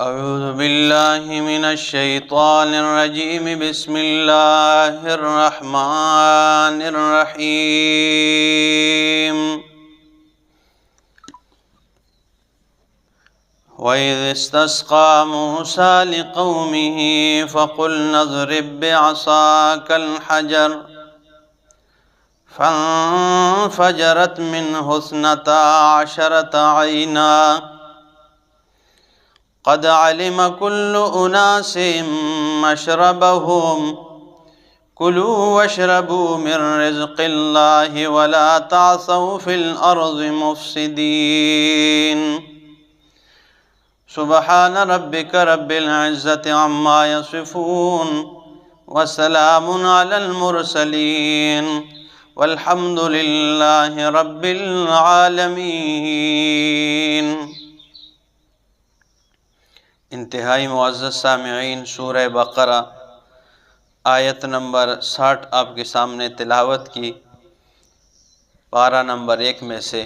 اعوذ باللہ من الشیطان الرجیم بسم اللہ الرحمن الرحیم وَإِذِ اسْتَسْقَىٰ مُوسَىٰ لِقَوْمِهِ فَقُلْنَا اضْرِب بِّعَصَاكَ الْحَجَرَ فَانفَجَرَتْ مِنْهُ اثْنَتَا عَشْرَةَ عَيْنًا قد علم كل أناس مشربهم كلوا واشربوا من رزق الله ولا تعثوا في الأرض مفسدين سبحان ربك رب العزة عما يصفون وسلام على المرسلين والحمد لله رب العالمين۔ انتہائی معزز سامعین، سورہ بقرہ آیت نمبر 60 آپ کے سامنے تلاوت کی۔ پارہ نمبر 1 میں سے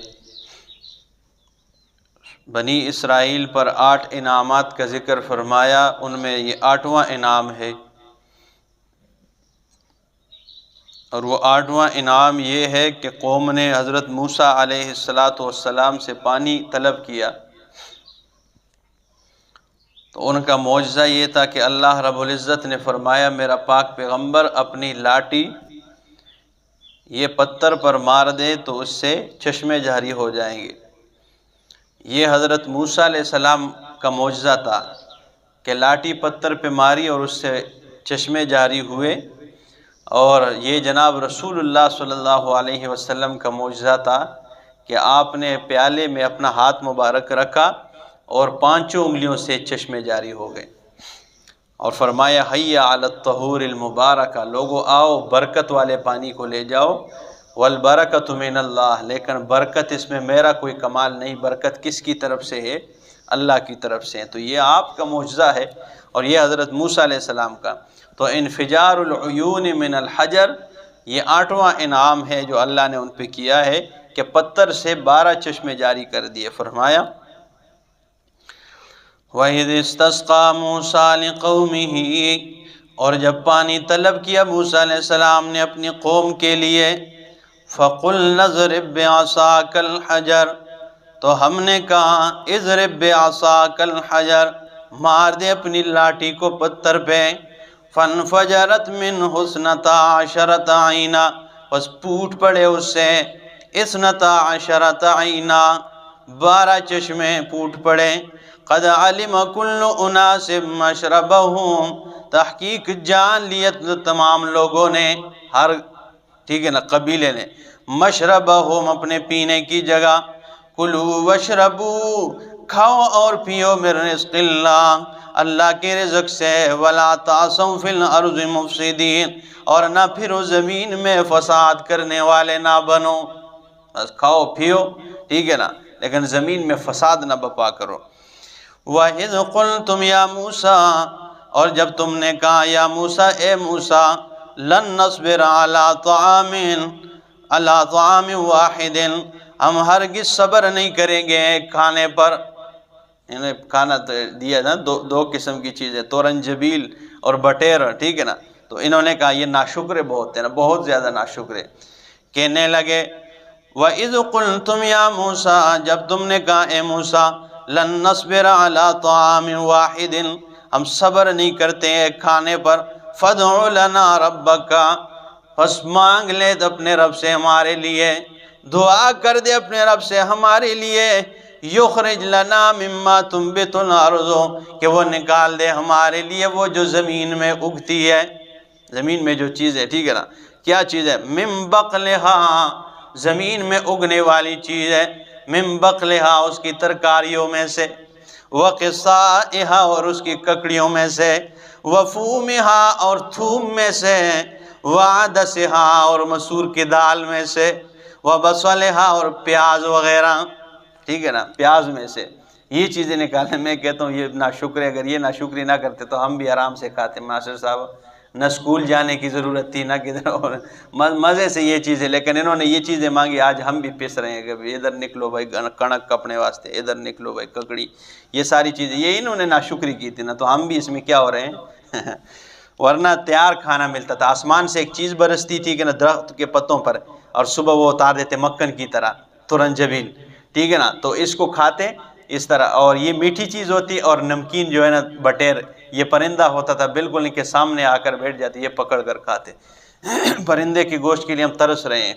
بنی اسرائیل پر 8 انعامات کا ذکر فرمایا، ان میں یہ 8واں انعام ہے، اور وہ 8واں انعام یہ ہے کہ قوم نے حضرت موسیٰ علیہ السلام سے پانی طلب کیا، تو ان کا معجزہ یہ تھا کہ اللہ رب العزت نے فرمایا میرا پاک پیغمبر اپنی لاٹھی یہ پتھر پر مار دے تو اس سے چشمے جاری ہو جائیں گے۔ یہ حضرت موسیٰ علیہ السلام کا معجزہ تھا کہ لاٹھی پتھر پہ ماری اور اس سے چشمے جاری ہوئے، اور یہ جناب رسول اللہ صلی اللہ علیہ وسلم کا معجزہ تھا کہ آپ نے پیالے میں اپنا ہاتھ مبارک رکھا اور 5 انگلیوں سے چشمے جاری ہو گئے، اور فرمایا حی علی الطہور المبارکہ، لوگو آؤ برکت والے پانی کو لے جاؤ، والبرکۃ من اللہ، لیکن برکت اس میں میرا کوئی کمال نہیں، برکت کس کی طرف سے ہے؟ اللہ کی طرف سے ہے۔ تو یہ آپ کا معجزہ ہے اور یہ حضرت موسیٰ علیہ السلام کا۔ تو انفجار العیون من الحجر یہ 8واں انعام ہے جو اللہ نے ان پہ کیا ہے کہ پتھر سے 12 چشمے جاری کر دیے۔ فرمایا وَإِذِ اسْتَسْقَىٰ مُوسَىٰ لِقَوْمِهِ، اور جب پانی طلب کیا موسیٰ علیہ السلام نے اپنی قوم کے لیے، فَقُلْنَا اضْرِب بِّعَصَاكَ الْحَجَرَ، تو ہم نے کہا اضرب بعصاک الحجر، مار دے اپنی لاٹھی کو پتھر پہ، فانفجرت منہ اثنتا عشرۃ عینا، پس پھوٹ پڑے اس سے 12 عینا، 12 چشمے پھوٹ پڑے۔ قد علم کل اناس مشربہم، تحقیق جان لیا تمام لوگوں نے، ہر ٹھیک ہے نا قبیلے نے، مشربہم اپنے پینے کی جگہ، کلو وشربو کھاؤ اور پیو من رزق اللہ، اللہ کے رزق سے، ولا تعثوا فی الارض مفسدین، اور نہ پھرو زمین میں فساد کرنے والے نہ بنو، بس کھاؤ پیو ٹھیک ہے نا، لیکن زمین میں فساد نہ بپا کرو۔ وَإِذْ قُلْتُمْ يَا مُوسَىٰ، اور جب تم نے کہا یا موسیٰ اے موسیٰ، لن نصبر علی طعام واحد، ہم ہرگز صبر نہیں کریں گے ایک کھانے پر، انہیں کھانا دیا نا دو قسم کی چیزیں، تورنجبیل اور بٹیر، ٹھیک ہے نا، تو انہوں نے کہا یہ ناشکرے بہت ہیں نا، بہت زیادہ ناشکرے، کہنے لگے وَإِذْ قُلْتُمْ يَا مُوسَىٰ، جب تم نے کہا اے موسیٰ، لن نصبر علی طعام واحد، ہم صبر نہیں کرتے ایک کھانے پر، فادع لنا ربک، پس مانگ لے اپنے رب سے ہمارے لیے، دعا کر دے اپنے رب سے ہمارے لیے، یخرج لنا مما تنبت الارض، کہ وہ نکال دے ہمارے لیے وہ جو زمین میں اگتی ہے، زمین میں جو چیز ہے ٹھیک ہے نا، کیا چیز ہے؟ من بقلہا، زمین میں اگنے والی چیز ہے، من بقلہا اس کی ترکاریوں میں سے، وقصائہا اور اس کی ککڑیوں میں سے، وفومہا اور تھوم میں سے، وعدسہا اور مسور کی دال میں سے، وبصلہا اور پیاز وغیرہ ٹھیک ہے نا، پیاز میں سے یہ چیزیں نکالیں۔ میں کہتا ہوں یہ ناشکرے، اگر یہ ناشکری نہ کرتے تو ہم بھی آرام سے کھاتے۔ ماسٹر صاحب نہ اسکول جانے کی ضرورت تھی، نہ کدھر، اور مزے سے یہ چیزیں، لیکن انہوں نے یہ چیزیں مانگی. آج ہم بھی پس رہے ہیں کہ ادھر نکلو بھائی کنک اپنے واسطے، ادھر نکلو بھائی ککڑی، یہ ساری چیزیں یہ انہوں نے ناشکری کی تھی نا، تو ہم بھی اس میں کیا ہو رہے ہیں ورنہ تیار کھانا ملتا تھا، آسمان سے ایک چیز برستی تھی کہ نا درخت کے پتوں پر، اور صبح وہ اتار دیتے مکھن کی طرح ترنجبیل، ٹھیک ہے نا، تو اس کو کھاتے اس طرح. اور یہ میٹھی چیز ہوتی، اور نمکین جو ہے نا بٹیر، یہ پرندہ ہوتا تھا بالکل ان کے سامنے آ کر بیٹھ جاتے، یہ پکڑ کر کھاتے. پرندے کے گوشت کے لیے ہم ترس رہے ہیں.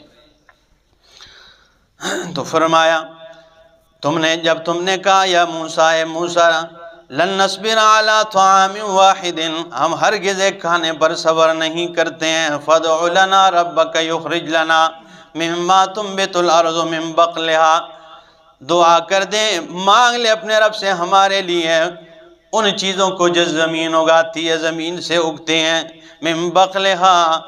تو فرمایا جب تم نے کہا یا موسیٰ، اے موسیٰ، لن نصبر علی طعام واحد، ہم ہرگز ایک کھانے پر صبر نہیں کرتے ہیں. فادع لنا ربک یخرج لنا مما تنبت الارض من بقلها، دعا کر دے، مانگ لے اپنے رب سے ہمارے لیے ان چیزوں کو جو زمین اگاتی ہے، زمین سے اگتے ہیں، من بقلها،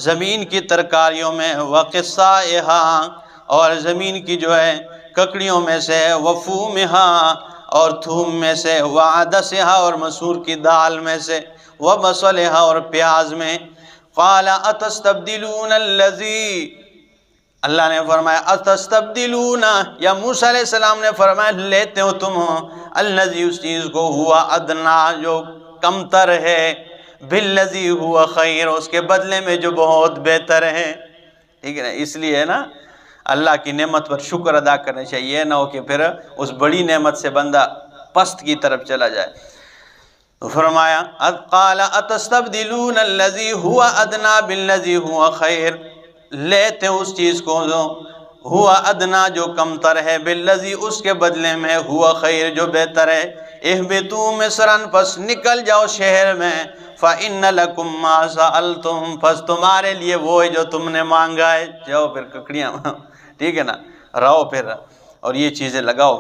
زمین کی ترکاریوں میں، وقصائها، اور زمین کی جو ہے ککڑیوں میں سے، وفومها، اور تھوم میں سے، وعدسها، اور مسور کی دال میں سے، وبصلها، اور پیاز میں. قال اتستبدلون الذی، اللہ نے فرمایا اتستبدلون، یا موسیٰ علیہ السلام نے فرمایا لیتے ہو تم الذی، اس چیز کو، ہوا ادنا، جو کمتر ہے، بالذی ہوا خیر، اس کے بدلے میں جو بہت بہتر ہے. ٹھیک ہے نا، اس لیے نا اللہ کی نعمت پر شکر ادا کرنا چاہیے، نہ ہو کہ پھر اس بڑی نعمت سے بندہ پست کی طرف چلا جائے. تو فرمایا قال اتستبدلون الذی ہوا ادنا بالذی ہوا خیر، لیتے اس چیز کو جو ہوا ادنا، جو کمتر ہے، بالذی، اس کے بدلے میں، ہوا خیر، جو بہتر ہے. اہبطوا مصرا، پس نکل جاؤ شہر میں، فإن لکم ما سألتم، پس تمہارے لیے وہ ہے جو تم نے مانگا ہے. جاؤ پھر ککڑیاں، ٹھیک ہے نا، رہو پھر اور یہ چیزیں لگاؤ.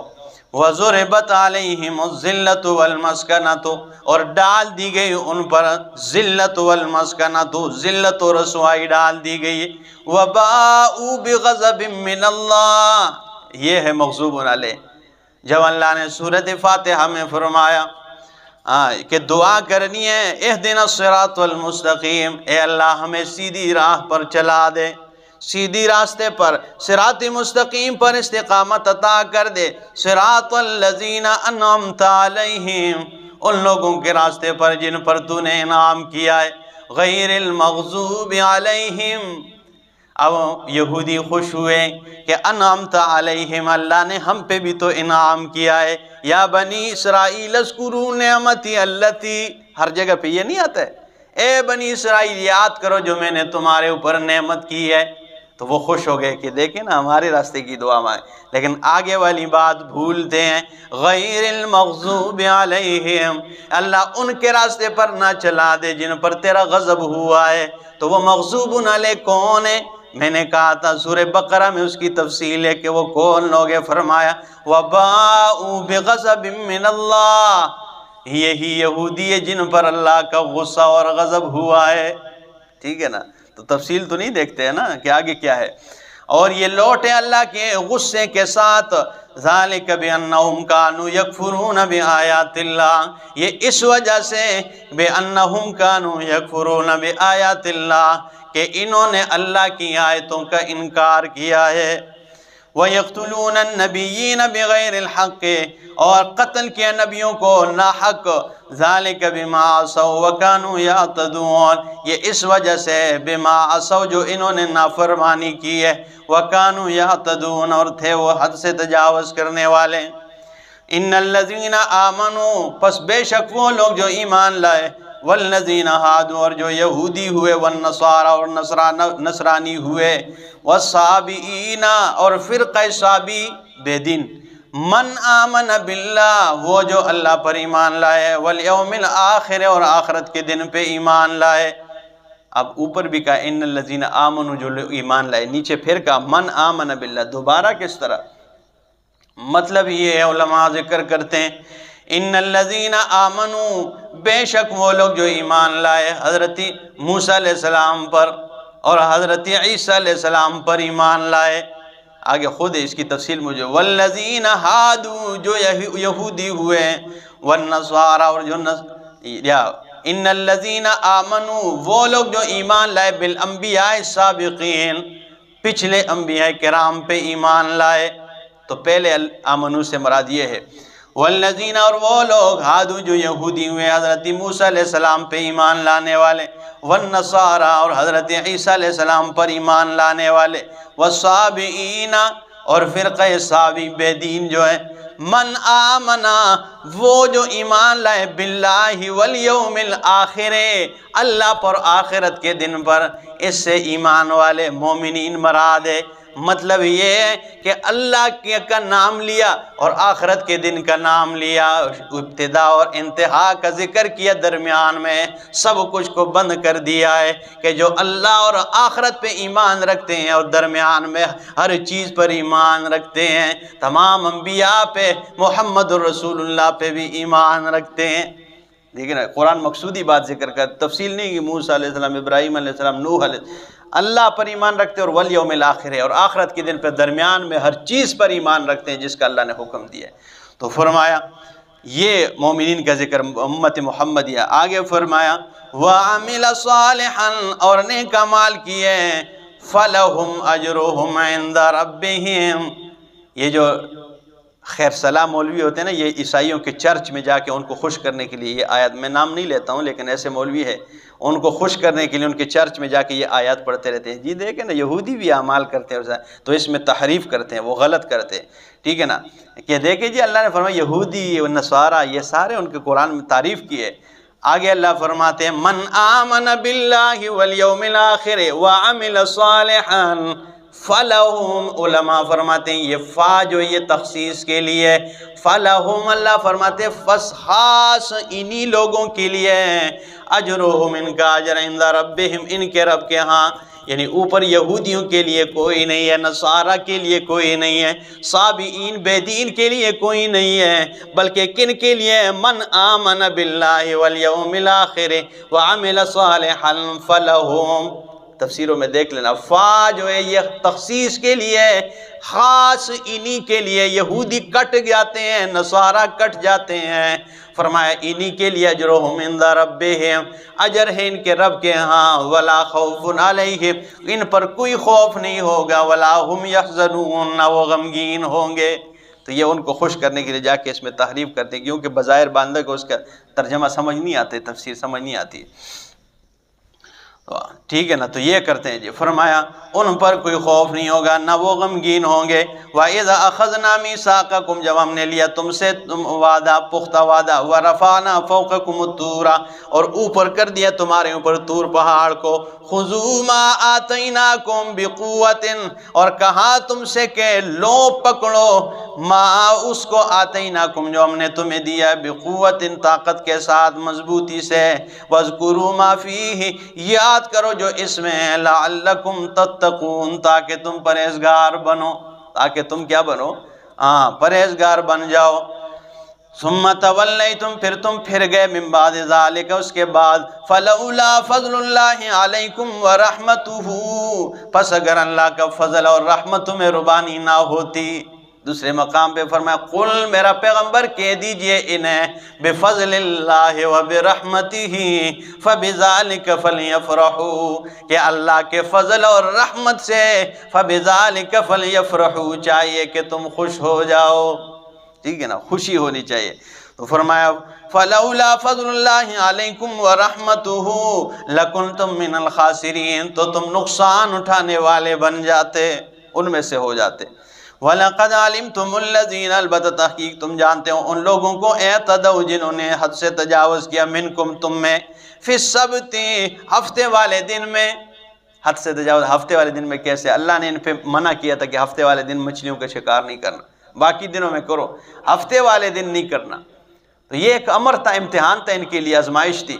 وَضُرِبَتْ عَلَيْهِمُ الذِّلَّةُ وَالْمَسْكَنَةُ، اور ڈال دی گئی ان پر ذلت والمسکنۃ، ذلت و رسوائی ڈال دی گئی. وَبَاءُوا بِغَضَبٍ مِّنَ اللَّهِ، یہ ہے مغضوب علیہ. جب اللہ نے سورۃ فاتحہ میں فرمایا کہ دعا کرنی ہے، اہدنا الصراط المستقیم، اے اللہ ہمیں سیدھی راہ پر چلا دے، سیدھی راستے پر، صراط مستقیم پر استقامت عطا کر دے. صراط الذین انعمت علیہم، ان لوگوں کے راستے پر جن پر تو نے انعام کیا ہے. غیر المغضوب علیہم، اب یہودی خوش ہوئے کہ انعمت علیہم، اللہ نے ہم پہ بھی تو انعام کیا ہے. یا بنی اسرائیل اذکروا نعمتی التی، ہر جگہ پہ یہ نہیں آتا ہے، اے بنی اسرائیل یاد کرو جو میں نے تمہارے اوپر نعمت کی ہے. تو وہ خوش ہو گئے کہ دیکھیں نا ہمارے راستے کی دعا مانگے، لیکن آگے والی بات بھولتے ہیں. غیر المغضوب علیہم، اللہ ان کے راستے پر نہ چلا دے جن پر تیرا غضب ہوا ہے. تو وہ مغضوب علیہ کون ہے؟ میں نے کہا تھا سورہ بقرہ میں اس کی تفصیل ہے کہ وہ کون لوگ ہیں. فرمایا وَبَاءُوا بِغَضَبٍ مِّنَ اللَّهِ، یہی یہودی ہے جن پر اللہ کا غصہ اور غضب ہوا ہے. ٹھیک ہے نا، تو تفصیل تو نہیں دیکھتے ہیں نا کہ آگے کیا ہے. اور یہ لوٹے اللہ کے غصے کے ساتھ. ذَلِكَ بِأَنَّهُمْ كَانُوا يَكْفُرُونَ بِآيَاتِ اللَّهِ، یہ اس وجہ سے بِأَنَّهُمْ كَانُوا يَكْفُرُونَ بِآيَاتِ اللَّهِ کہ انہوں نے اللہ کی آیتوں کا انکار کیا ہے. وَيَقْتُلُونَ النَّبِيِّينَ بِغَيْرِ الْحَقِّ، اور قتل کیا نبیوں کو ناحق. ذَلِكَ بِمَا عَصَوْا وَكَانُوا يَعْتَدُونَ، یہ اس وجہ سے بِمَا عَصَوْا، جو انہوں نے نافرمانی کی ہے، وَكَانُوا يَعْتَدُونَ، اور تھے وہ حد سے تجاوز کرنے والے. اِنَّ الَّذِينَ آمَنُوا، پس بے شک وہ لوگ جو ایمان لائے، والذین ہادوا، اور جو یہودی ہوئے، والنصارى، اور نصرانی ہوئے، والصابئین، اور فرقہ صابی بے دین. من آمن باللہ، وہ جو اللہ پر ایمان لائے، والیوم الآخر، اور آخرت کے دن پہ ایمان لائے. اب اوپر بھی کہا ان الذین آمنوا، جو ایمان لائے، نیچے پھر کہا من آمن باللہ. دوبارہ کس طرح؟ مطلب یہ ہے علماء ذکر کرتے ہیں ان الذین آمنوا، بے شک وہ لوگ جو ایمان لائے حضرت موسیٰ علیہ السلام پر اور حضرت عیسیٰ علیہ السلام پر ایمان لائے. آگے خود اس کی تفصیل مجھے. والذین ہادوا، جو یہودی ہوئے، والنصارى، اور جو ان الذین آمنوا، وہ لوگ جو ایمان لائے، بالانبیاء السابقین، پچھلے انبیاء کرام پہ ایمان لائے، تو پہلے آمنو سے مراد یہ ہے، والذین، اور وہ لوگ، ہادو جو یہودی ہوئے حضرت موسیٰ علیہ السلام پہ ایمان لانے والے، والنصارى، اور حضرت عیسیٰ علیہ السلام پر ایمان لانے والے، والصابئین، اور فرقہ صابی بے دین جو ہے، من آمنا، وہ جو ایمان لائے، باللہ والیوم الآخر، اللہ پر آخرت کے دن پر، اس سے ایمان والے مومنین مراد ہے۔ مطلب یہ ہے کہ اللہ کا نام لیا اور آخرت کے دن کا نام لیا، ابتدا اور انتہا کا ذکر کیا، درمیان میں سب کچھ کو بند کر دیا ہے کہ جو اللہ اور آخرت پہ ایمان رکھتے ہیں اور درمیان میں ہر چیز پر ایمان رکھتے ہیں، تمام انبیاء پہ، محمد الرسول اللہ پہ بھی ایمان رکھتے ہیں۔ دیکھیں نا، قرآن مقصودی بات ذکر کر، تفصیل نہیں کہ موسیٰ علیہ السلام، ابراہیم علیہ السلام، نوح علیہ السلام، اللہ پر ایمان رکھتے ہیں، اور والیوم الآخر ہے، اور آخرت کے دن پہ درمیان میں ہر چیز پر ایمان رکھتے ہیں جس کا اللہ نے حکم دیا ہے۔ تو فرمایا یہ مومنین کا ذکر، امت محمدیہ۔ آگے فرمایا وَعَمِلَ صَالِحًا، اور نیک اعمال کیے، فَلَهُمْ أَجْرُهُمْ عِنْدَ رَبِّهِمْ۔ یہ جو خیر سلا مولوی ہوتے ہیں نا، یہ عیسائیوں کے چرچ میں جا کے ان کو خوش کرنے کے لیے یہ آیات، میں نام نہیں لیتا ہوں لیکن ایسے مولوی ہے، ان کو خوش کرنے کے لیے ان کے چرچ میں جا کے یہ آیات پڑھتے رہتے ہیں۔ جی دیکھیں نا، یہودی بھی اعمال کرتے ہیں تو اس میں تحریف کرتے ہیں، وہ غلط کرتے ہیں، ٹھیک ہے نا، کہ دیکھیں جی اللہ نے فرمایا یہودی نصارہ یہ سارے ان کے قرآن میں تعریف کی ہے۔ آگے اللہ فرماتے ہیں من آمن باللہ والیوم الآخر وعمل صالحا فلہم، علماء فرماتے ہیں یہ فا جو یہ تخصیص کے لیے، فلہم، اللہ فرماتے ہیں فس خاص انہی لوگوں کے لیے، اجرہم، ان کا اجر، عند ربہم، ان کے رب کے ہاں، یعنی اوپر یہودیوں کے لیے کوئی نہیں ہے، نصارہ کے لیے کوئی نہیں ہے، صابئین بے دین کے لیے کوئی نہیں ہے، بلکہ کن کے لیے؟ من آمن باللہ والیوم الآخر وعمل صالحا فلہم۔ تفسیروں میں دیکھ لینا، فا جو ہے یہ تخصیص کے لیے، خاص انہی کے لیے، یہودی کٹ جاتے ہیں، نصارہ کٹ جاتے ہیں، فرمایا انہی کے لیے اجرہم عند ربہم، اجر ہے ان کے رب کے ہاں، ولا خوف علیہم، ان پر کوئی خوف نہیں ہوگا، ولا ہم یحزنون، نہ وہ غمگین ہوں گے۔ تو یہ ان کو خوش کرنے کے لیے جا کے اس میں تحریف کرتے ہیں، کیونکہ بظاہر باندھا کو اس کا ترجمہ سمجھ نہیں آتے، تفسیر سمجھ نہیں آتی، ٹھیک ہے نا، تو یہ کرتے ہیں جی۔ فرمایا ان پر کوئی خوف نہیں ہوگا، نہ وہ غمگین ہوں گے۔ وَإِذَا أَخَذْنَا مِيثَاقَكُمْ، جب ہم نے لیا تم سے وعدہ، پختہ وعدہ، وَرَفَعْنَا فَوْقَكُمُ الطُّورَ، اور اوپر کر دیا تمہارے اوپر طور پہاڑ کو، خُذُوا مَا آتَيْنَاكُمْ بِقُوَّةٍ، اور کہا تم سے کہ لو پکڑو، ما اس کو، آتَيْنَاكُمْ جو ہم نے تمہیں دیا، بِقُوَّةٍ طاقت کے ساتھ، مضبوطی سے، وَاذْكُرُوا مَا فِيهِ، یاد کرو جو اس میں ہے، لعلکم تتقون، تاکہ تم پرہیزگار بنو، تاکہ تم کیا بنو؟ پرہیزگار بن جاؤ۔ ثم تولیتم، پھر تم پھر گئے، من بعد ذالک، اس کے بعد، فلولا فضل اللہ علیکم ورحمتہ، پس اگر اللہ کا فضل اور رحمت تمہیں ربانی نہ ہوتی۔ دوسرے مقام پہ فرمایا قل، میرا پیغمبر کہہ دیجئے انہیں، بفضل اللہ وبرحمتہ فبذالک فلیفرحوا، کہ اللہ کے فضل اور رحمت سے، فبذالک فلیفرحوا، چاہیے کہ تم خوش ہو جاؤ، ٹھیک ہے نا، خوشی ہونی چاہیے۔ تو فرمایا فلولا فضل اللہ علیکم ورحمتہ لکنتم من الخاسرین، تو تم نقصان اٹھانے والے بن جاتے، ان میں سے ہو جاتے۔ وَلَقَدْ عَلِمْتُمُ الَّذِينَ، البتہ تحقیق تم جانتے ہو ان لوگوں کو، اعتدوا جنہوں نے حد سے تجاوز کیا، منکم تم میں، فی السبت ہفتے والے دن میں۔ حد سے تجاوز ہفتے والے دن میں کیسے؟ اللہ نے ان پہ منع کیا تھا کہ ہفتے والے دن مچھلیوں کا شکار نہیں کرنا، باقی دنوں میں کرو، ہفتے والے دن نہیں کرنا۔ تو یہ ایک امر تھا، امتحان تھا ان کے لیے، آزمائش تھی،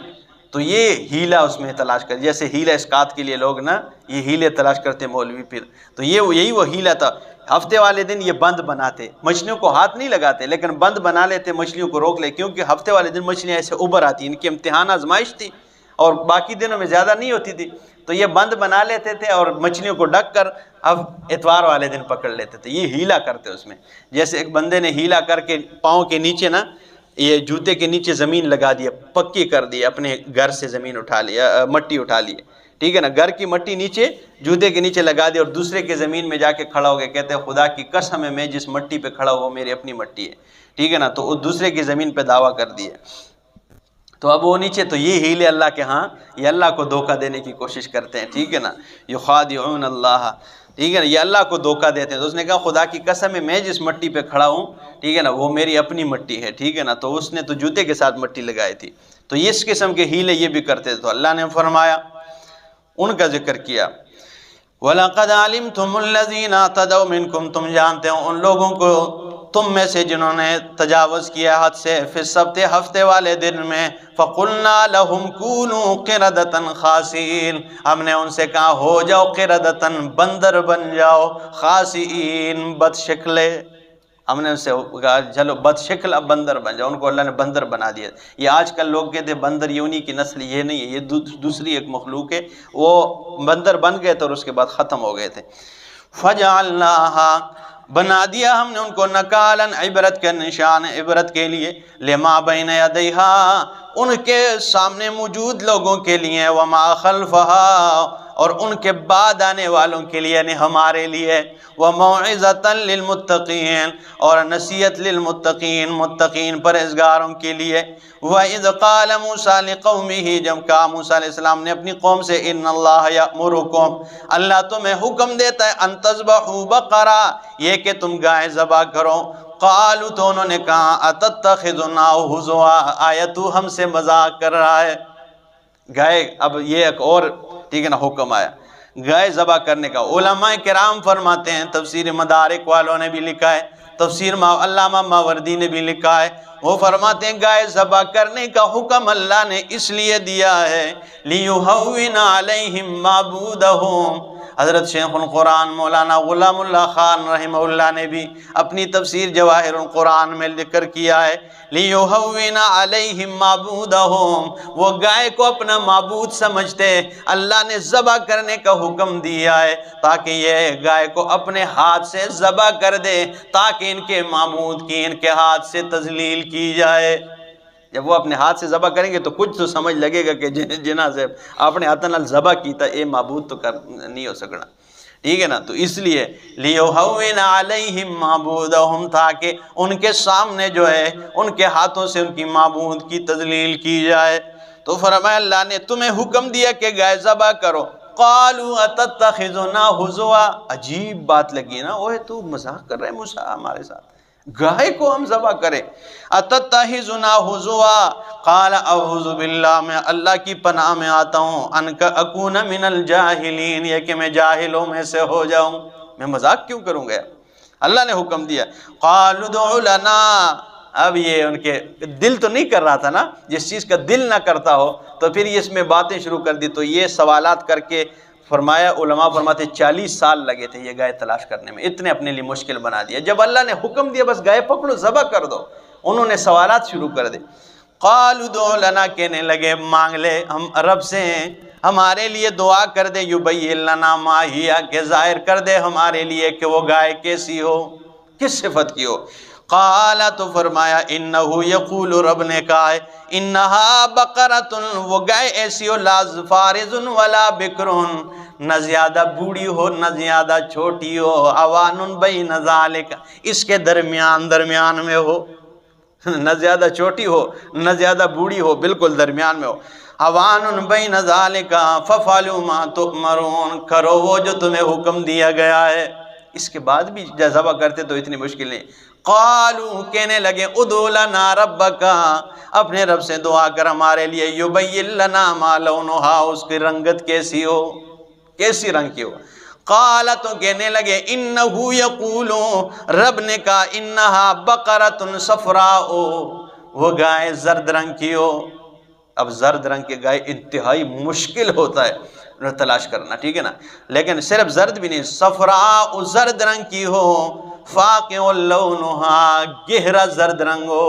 تو یہ ہیلہ اس میں تلاش کر، جیسے ہیلہ اسقاط کے لیے لوگ نا یہ ہیلے تلاش کرتے مولوی پھر، تو یہی وہ ہیلہ تھا۔ ہفتے والے دن یہ بند بناتے، مچھلیوں کو ہاتھ نہیں لگاتے لیکن بند بنا لیتے، مچھلیوں کو روک لے، کیونکہ ہفتے والے دن مچھلیاں ایسے ابھر آتی، ان کی امتحان آزمائش تھی، اور باقی دنوں میں زیادہ نہیں ہوتی تھی، تو یہ بند بنا لیتے تھے اور مچھلیوں کو ڈھک کر اب اتوار والے دن پکڑ لیتے تھے۔ یہ ہیلہ کرتے اس میں، جیسے ایک بندے نے ہیلہ کر کے پاؤں کے نیچے نا یہ جوتے کے نیچے زمین لگا دیا، پکی کر دی، اپنے گھر سے زمین اٹھا لیا، مٹی اٹھا لی، ٹھیک ہے نا، گھر کی مٹی نیچے جوتے کے نیچے لگا دی، اور دوسرے کے زمین میں جا کے کھڑا ہو گئے، کہتے ہیں خدا کی قسم ہے میں جس مٹی پہ کھڑا ہوا میری اپنی مٹی ہے، ٹھیک ہے نا، تو وہ دوسرے کی زمین پہ دعویٰ کر دیے. تو اب وہ نیچے، تو یہ ہیلے اللہ کے ہاں، یہ اللہ کو دھوکہ دینے کی کوشش کرتے ہیں، ٹھیک ہے نا، یخادعون اللہ، ٹھیک ہے نا، یہ اللہ کو دھوکہ دیتے ہیں. تو اس نے کہا خدا کی قسم ہے میں جس مٹی پہ کھڑا ہوں، ٹھیک ہے نا، وہ میری اپنی مٹی ہے، ٹھیک ہے نا، تو اس نے تو جوتے کے ساتھ مٹی لگائی تھی. تو اس قسم کے ہیلے یہ بھی کرتے تھے. تو اللہ نے فرمایا، ان کا ذکر کیا، وَلَقَدْ عَلِمْتُمُ الَّذِينَ اعْتَدَوْا مِنْكُمْ، تم جانتے ہو ان لوگوں کو تم میں سے جنہوں نے تجاوز کیا حد سے، فی السبت، ہفتے والے دن میں، فَقُلْنَا لَهُمْ كُونُوا قِرَدَةً خَاسِئِينَ، ہم نے ان سے کہا ہو جاؤ قِرَدَةً، بندر بن جاؤ، خَاسِئِينَ، بد شکلے. ہم نے ان سے کہا چلو بد شکل اب بندر بن جاؤ، ان کو اللہ نے بندر بنا دیا. یہ آج کل لوگ کہتے ہیں بندر یہ انہی کی نسل، یہ نہیں ہے، یہ دوسری ایک مخلوق ہے، وہ بندر بن گئے تھے اور اس کے بعد ختم ہو گئے تھے. فَجَعَلْنَاهَا، بنا دیا ہم نے ان کو، نکالاً، عبرت کے نشان، عبرت کے لیے، لما بین یدیہا، ان کے سامنے موجود لوگوں کے لیے، وما خلفہا، اور ان کے بعد آنے والوں کے لیے، یعنی ہمارے لیے، وموعظۃ للمتقین، اور نصیحت للمتقین، متقین پرہیزگاروں کے لیے. وَإِذْ قَالَ مُوسَىٰ لِقَوْمِهِ، جب کہا موسیٰ علیہ السلام نے اپنی قوم سے، ان اللہ یأمرکم، اللہ تمہیں حکم دیتا ہے، ان تذبحوا بقرہ، یہ کہ تم گائے ذبح کرو. قالوا، تو انہوں نے کہا، اتتخذنا ہزوا، آیا تو ہم سے مذاق کر رہا ہے. گائے، اب یہ ایک اور، ٹھیک ہے نا، حکم آیا گائے ذبح کرنے کا. علماء کرام فرماتے ہیں، تفسیر مدارک والوں نے بھی لکھا ہے، تفسیر علامہ ماوردی نے بھی لکھا ہے، وہ فرماتے ہیں گائے ذبح کرنے کا حکم اللہ نے اس لیے دیا ہے، لِيُهَوِّنَ عَلَيْهِمْ مَعْبُودَهُمْ. حضرت شیخ القرآن مولانا غلام اللہ خان رحمہ اللہ نے بھی اپنی تفسیر جواہر القرآن میں ذکر کیا ہے، لِيُهَوِّنَ عَلَيْهِمْ مَعْبُودَهُمْ، وہ گائے کو اپنا معبود سمجھتے، اللہ نے ذبح کرنے کا حکم دیا ہے تاکہ یہ گائے کو اپنے ہاتھ سے ذبح کر دے، تاکہ ان کے معبود کی ان کے ہاتھ سے تذلیل کی جائے. جب وہ اپنے ہاتھ سے ذبح کریں گے تو کچھ تو سمجھ لگے گا کہ جنہ سے اپنے ہاتھ نال ذبح کیتا اے معبود تو نہیں ہو سکنا، ٹھیک ہے نا. تو اس لیے لِيُهَوِّنَ عَلَيْهِمْ مَعْبُودَهُمْ، تاکہ ان کے سامنے جو ہے ان کے ہاتھوں سے ان کی معبود کی تذلیل کی جائے. تو فرمایا اللہ نے تمہیں حکم دیا کہ گائے ذبح کرو. قَالُوا أَتَتَّخِذُنَا هُزُوًا، عجیب بات لگی نا، اوہ تو مذاق کر رہے موسیٰ ہمارے ساتھ، گائے کو ہم ذبح کریں. اتتخذنا ہزوا، قال اعوذ باللہ، میں اللہ کی پناہ میں آتا ہوں، ان اکون من الجاہلین، یہ کہ میں جاہلوں میں سے ہو جاؤں، میں مذاق کیوں کروں گا، اللہ نے حکم دیا. قالوا ادع لنا، اب یہ ان کے دل تو نہیں کر رہا تھا نا، جس چیز کا دل نہ کرتا ہو تو پھر اس میں باتیں شروع کر دی. تو یہ سوالات کر کے فرمایا، علماء فرماتے 40 سال لگے تھے یہ گائے تلاش کرنے میں، اتنے اپنے لیے مشکل بنا دیا. جب اللہ نے حکم دیا بس گائے پکڑو ذبح کر دو، انہوں نے سوالات شروع کر دے. قالوا ادع لنا، کہنے لگے مانگ لے ہم رب سے، ہمارے لیے دعا کر دے، یبین لنا ما ہی، کہ ظاہر کر دے ہمارے لیے کہ وہ گائے کیسی ہو، کس صفت کی ہو. قال، تو فرمایا، انہو یقول، رب نے کہا ہے، انہا بقرۃ، وہ گائے ایسی ہو، لا فارض ولا بکر، نہ زیادہ بوڑھی ہو نہ زیادہ چھوٹی ہو، اوان بین ذالک، اس کے درمیان میں ہو، نہ زیادہ چھوٹی ہو نہ زیادہ بوڑھی ہو، بالکل درمیان میں ہو. اوان بین ذالک ففعلوا ما تؤمرون، کرو وہ جو تمہیں حکم دیا گیا ہے. اس کے بعد بھی ذبح کرتے تو اتنی مشکل نہیں. قالوا، کہنے لگے، ادع لنا ربک، اپنے رب سے دعا کر ہمارے لیے، یبین لنا ما لونھا، اس کی رنگت کیسی ہو، کیسی رنگ کی ہو. قال، تو کہنے لگے، انہو یقول، رب نے کہا، انہا بقرۃ صفراء، وہ گائے زرد رنگ کی ہو. اب زرد رنگ کی گائے انتہائی مشکل ہوتا ہے تلاش کرنا، ٹھیک ہے نا، لیکن صرف زرد بھی نہیں، صفراء، زرد رنگ کی ہو، فاقع لونھا، گہرا زرد رنگ ہو،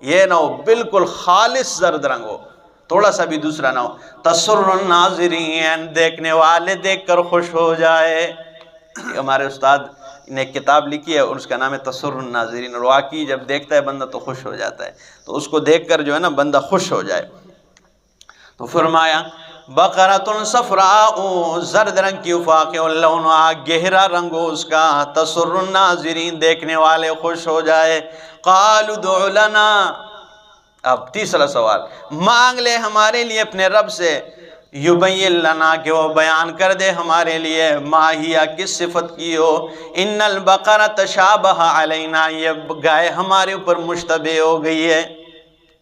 یہ نہ ہو بالکل خالص زرد رنگ ہو، تھوڑا سا بھی دوسرا نہ ہو. تسر الناظرین، دیکھنے والے دیکھ کر خوش ہو جائے. ہمارے استاد نے ایک کتاب لکھی ہے اور اس کا نام ہے تسر الناظرین، اور واقعی جب دیکھتا ہے بندہ تو خوش ہو جاتا ہے، تو اس کو دیکھ کر جو ہے نا بندہ خوش ہو جائے۔ تو فرمایا بقرۃ صفراء، زرد رنگ کی، فاقع لونہا، گہرا رنگ ہو اس کا، تسر الناظرین، دیکھنے والے خوش ہو جائے۔ قالوا ادع لنا، اب تیسرا سوال، مانگ لے ہمارے لیے اپنے رب سے، یبین لنا، کہ وہ بیان کر دے ہمارے لیے، ماہیا، کس صفت کی ہو، ان البقرہ تشابہ علینا، یہ گائے ہمارے اوپر مشتبہ ہو گئی ہے،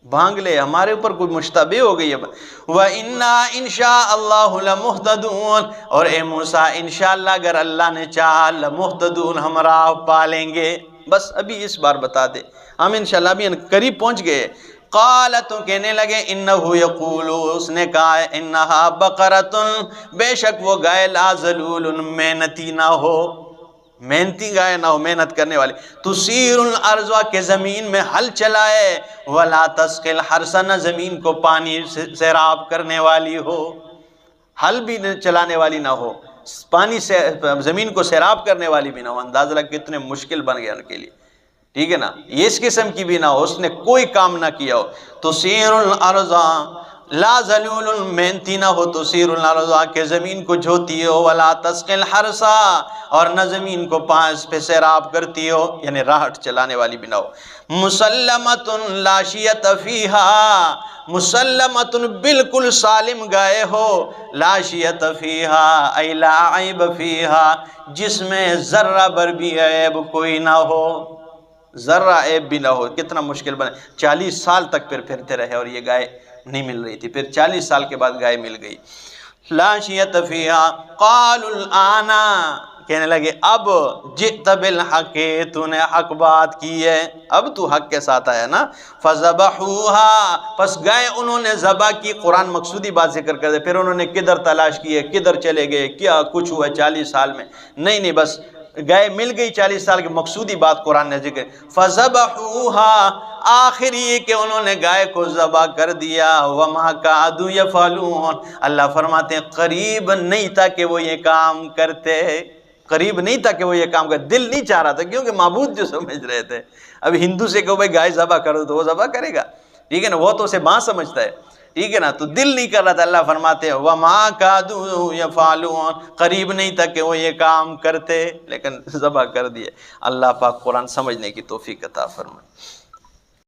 مانگ لے ہمارے اوپر کوئی مشتبہ ہو گئی ہے، وَإِنَّا إِن شَاءَ اللَّهُ لَمُهْتَدُونَ، اور اے موسیٰ انشاءاللہ اگر اللہ نے چاہا، لَمُهْتَدُونَ، ہم راہ پالیں گے، بس ابھی اس بار بتا دے، ہم انشاءاللہ ابھی قریب پہنچ گئے۔ قال، تو کہنے لگے، انہو یقول، اس نے کہا ہے، انہا بقرۃ، بے شک وہ گائے، لا ذلول، محنتی نہ ہو، محنتی گائے نہ ہو، محنت کرنے والی، تثیر الارض، کہ زمین میں ہل چلائے، ولا تسقی الحرث، نہ زمین کو پانی سے سیراب کرنے والی ہو، ہل بھی چلانے والی نہ ہو، پانی سے زمین کو سیراب کرنے والی بھی نہ ہو۔ اندازہ لگ کتنے مشکل بن گیا ان کے لیے، ٹھیک ہے نا، یہ اس قسم کی بھی نہ ہو، اس نے کوئی کام نہ کیا ہو، تثیر الارض، لا ذلول، محنتی نہ ہو، تثیر الارض، کہ زمین کو جھوتی ہو، ولا تسقی الحرث، اور نہ زمین کو پاس پہ سیراب کرتی ہو، یعنی راہٹ چلانے والی بھی نہ ہو، مسلمۃ لا شیۃ فیہا، مسلمۃ، بالکل سالم گائے ہو، لا شیۃ فیہا، ای لا عیب فیہا، جس میں ذرہ بر بھی عیب کوئی نہ ہو، ذرہ عیب بھی نہ ہو۔ کتنا مشکل بنے، 40 سال تک پھرتے رہے اور یہ گائے نہیں مل رہی تھی، پھر 40 سال کے بعد گائے مل گئی۔ لا شیۃ فیہا، قالوا الآن، کہنے لگے اب، جئت بالحق، تو نے حق بات کی ہے، اب تو حق کے ساتھ آیا نا، فذبحوها، پس گائے انہوں نے ذبح کی، قرآن مقصودی بات ذکر کر دے، پھر انہوں نے کدھر تلاش کی ہے، کدھر چلے گئے، کیا کچھ ہوا 40 سال میں، نہیں بس گائے مل گئی 40 سال کی، مقصودی بات قرآن نے ذکر، فذبحوها، آخر یہ کہ انہوں نے گائے کو ذبح کر دیا، وما کادوا یفعلون، اللہ فرماتے ہیں قریب نہیں تھا کہ وہ یہ کام کرتے، قریب نہیں تھا کہ وہ یہ کام کرتے، دل نہیں چاہ رہا تھا، کیونکہ معبود جو سمجھ رہے تھے۔ اب ہندو سے کہو بھائی گائے ذبح کرو تو وہ ذبح کرے گا، ٹھیک ہے نا، وہ تو اسے ماں سمجھتا ہے، ٹھیک ہے نا، تو دل نہیں کر رہا تھا۔ اللہ فرماتے ہیں وما کادوا یفعلون، قریب نہیں تھا کہ وہ یہ کام کرتے، لیکن ذبح کر دیے۔ اللہ پاک قرآن سمجھنے کی توفیق عطا فرمائے۔